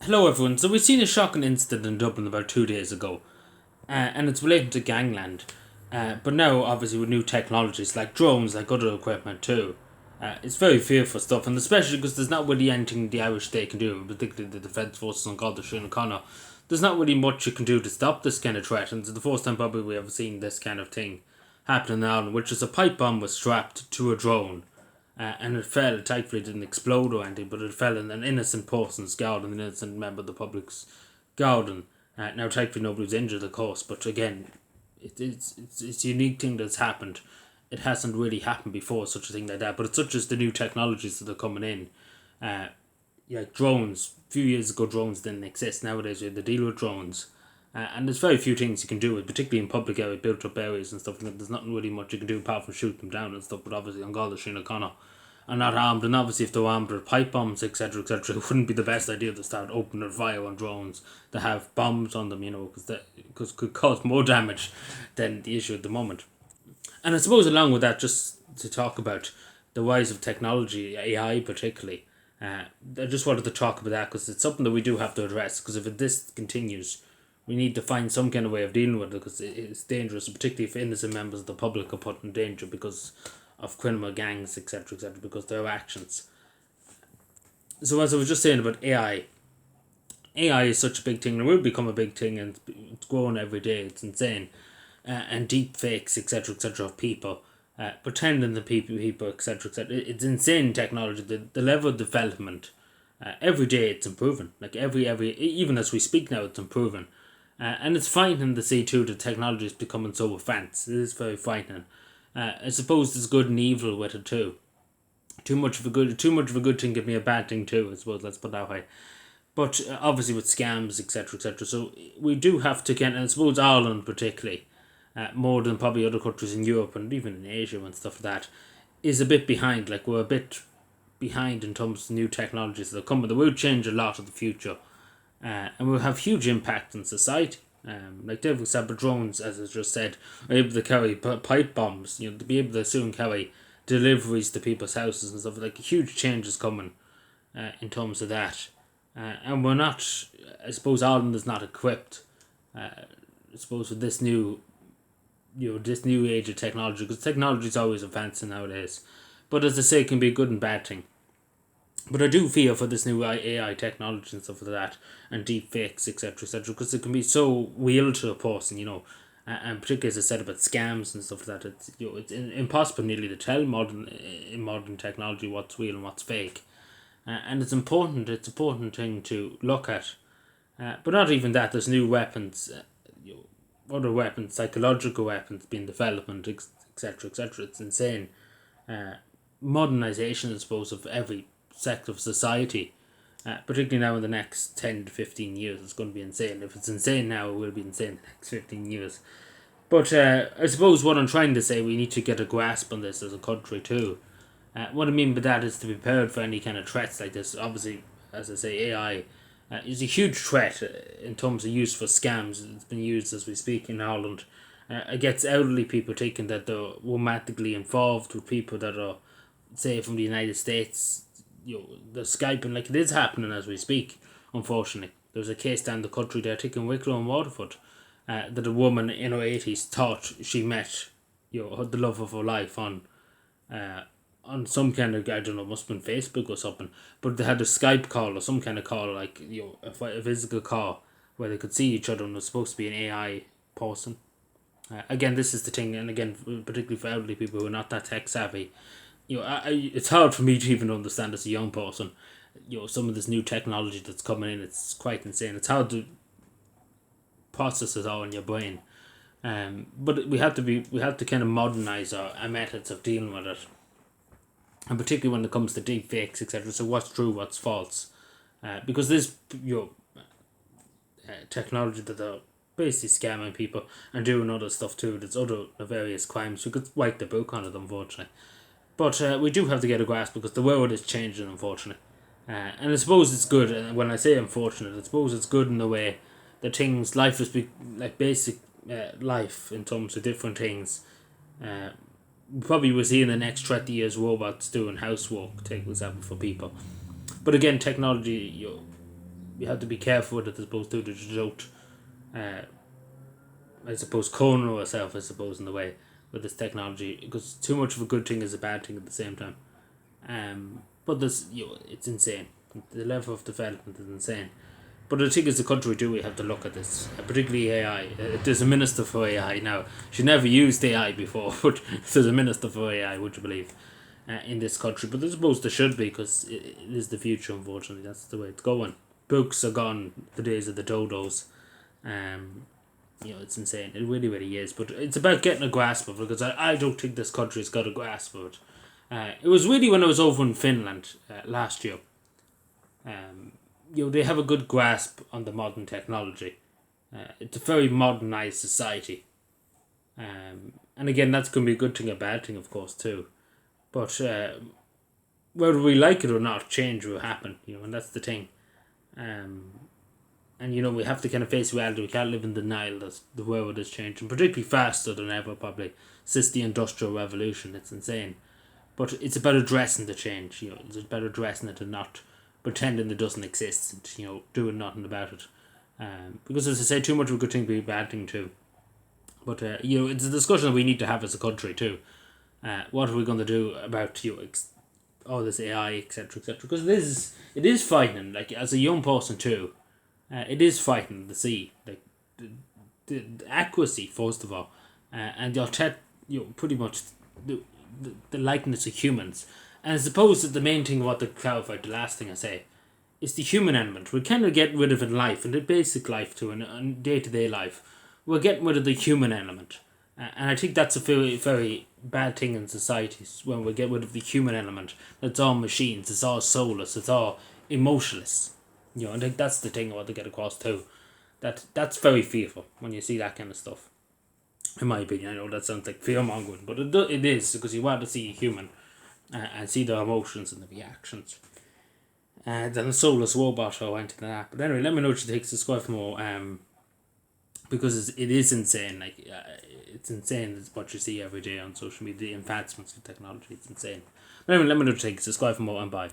Hello everyone. So we've seen a shocking incident in Dublin about 2 days ago, and it's related to gangland. But now, obviously, with new technologies like drones, like other equipment too, it's very fearful stuff, and especially because there's not really anything the Irish state can do, particularly the Defence Forces on Garda Síochána. There's not really much you can do to stop this kind of threat, and it's the first time probably we ever seen this kind of thing happen in Ireland, which is a pipe bomb was strapped to a drone and it fell. Thankfully, it didn't explode or anything, but it fell in an innocent person's garden, an innocent member of the public's garden. Now, thankfully, nobody was injured, of course, but again, it's a unique thing that's happened. It hasn't really happened before, such a thing like that, but it's such as the new technologies that are coming in. Like drones, a few years ago, drones didn't exist. Nowadays, we have to deal with drones. And there's very few things you can do, particularly in public area, built up areas and stuff. There's nothing really much you can do apart from shoot them down and stuff. But obviously, on Garda Síochána are not armed, and obviously, if they're armed with pipe bombs, etc., etc., it wouldn't be the best idea to start opening fire on drones that have bombs on them, because could cause more damage than the issue at the moment. And I suppose, along with that, just to talk about the rise of technology, AI particularly, I just wanted to talk about that because it's something that we do have to address. Because if this continues, we need to find some kind of way of dealing with it because it's dangerous, particularly if innocent members of the public are put in danger because of criminal gangs, etc., etc., because of their actions. So, as I was just saying about AI is such a big thing, and it will become a big thing, and it's growing every day. It's insane. And deep fakes, etc., etc., of people pretending to people, etc., etc. It's insane technology. The level of development every day it's improving. Like every even as we speak now, it's improving. And it's frightening to see too the technology is becoming so advanced. It is very frightening. I suppose there's good and evil with it too. Too much of a good thing can be a bad thing too. I suppose, let's put it that way. But obviously with scams, etc., etc. So we do have to get, and I suppose Ireland particularly, more than probably other countries in Europe and even in Asia and stuff like that, is a bit behind. Like we're a bit behind in terms of new technologies that are coming. That will change a lot of the future, and will have huge impact on society. Like for example, drones, as I just said, are able to carry pipe bombs. To be able to soon carry deliveries to people's houses and stuff. Like huge changes coming in terms of that. And we're not. I suppose Ireland is not equipped. I suppose with this new, this new age of technology, because technology is always advancing nowadays. But as I say, it can be a good and bad thing. But I do fear for this new AI technology and stuff like that, and deep fakes, etc., etc., because it can be so real to a person, and particularly as I said about scams and stuff like that. It's impossible nearly to tell in modern technology what's real and what's fake, and it's important. It's an important thing to look at, but not even that. There's new weapons, other weapons, psychological weapons being developed, etc., etc. It's insane. Modernization, I suppose, of every sector of society, particularly now in the next 10 to 15 years, it's going to be insane. If it's insane now, it will be insane in the next 15 years. But I suppose what I'm trying to say, we need to get a grasp on this as a country too. What I mean by that is to be prepared for any kind of threats like this. Obviously, as I say, AI is a huge threat in terms of use for scams. It's been used as we speak in Ireland. It gets elderly people thinking that they're romantically involved with people that are, say, from the United States. The Skyping, like it is happening as we speak, unfortunately. There was a case down the country there, I think in Wicklow and Waterford, that a woman in her 80s thought she met, the love of her life on some kind of, I don't know, must have been Facebook or something, but they had a Skype call or some kind of call, like, a physical call where they could see each other, and it was supposed to be an AI person. Again, this is the thing, and again, particularly for elderly people who are not that tech savvy, it's hard for me to even understand as a young person, some of this new technology that's coming in. It's quite insane. It's hard to process it all in your brain. But we have to kind of modernize our methods of dealing with it, and particularly when it comes to deep fakes, etc. So what's true, what's false, because this technology that are basically scamming people and doing other stuff too. There's other various crimes. We could wipe the book on it, unfortunately. But we do have to get a grasp because the world is changing, unfortunately. And I suppose it's good, and when I say unfortunate, I suppose it's good in the way that life is like basic life in terms of different things. Probably we'll see in the next 30 years robots doing housework, take example, for people. But again, technology, you have to be careful with it, I suppose, too, that you don't, I suppose, corner yourself, I suppose, in the way with this technology, because too much of a good thing is a bad thing at the same time. But this, it's insane. The level of development is insane. But I think as a country too, we have to look at this, particularly AI. There's a minister for AI now. She never used AI before, but there's a minister for AI, would you believe, in this country. But I suppose there should be, because it is the future, unfortunately. That's the way it's going. Books are gone, the days of the dodos. It's insane. It really, really is. But it's about getting a grasp of it, because I don't think this country's got a grasp of it. It was really when I was over in Finland last year. They have a good grasp on the modern technology. It's a very modernized society. And again, that's going to be a good thing, a bad thing, of course, too. But whether we like it or not, change will happen, and that's the thing. And we have to kind of face reality. We can't live in denial that the world is changing, particularly faster than ever, probably, since the Industrial Revolution. It's insane. But it's about addressing the change, it's about addressing it and not pretending it doesn't exist and, doing nothing about it. Because, as I say, too much of a good thing be a bad thing too. But, it's a discussion that we need to have as a country too. What are we going to do about, all this AI, etc., etc.? Because it is frightening, like, as a young person too, it is frightening to see, like, the accuracy, first of all, and pretty much the likeness of humans. And I suppose that the main thing, what to clarify, the last thing I say, is the human element. We're kind of getting rid of it in life, in the basic life too, and day-to-day life. We're getting rid of the human element. And I think that's a very, very bad thing in societies, when we get rid of the human element. It's all machines, it's all soulless, it's all emotionless. I think that's the thing I want to get across too. That's very fearful when you see that kind of stuff. In my opinion, I know that sounds like fear-mongering, but it is, because you want to see a human and see their emotions and the reactions. And then a soulless robot or anything like that. But anyway, let me know what you think. Subscribe for more. Because it is insane. Like, it's insane what you see every day on social media. The advancements of technology, it's insane. But anyway, let me know what you think. Subscribe for more, and bye.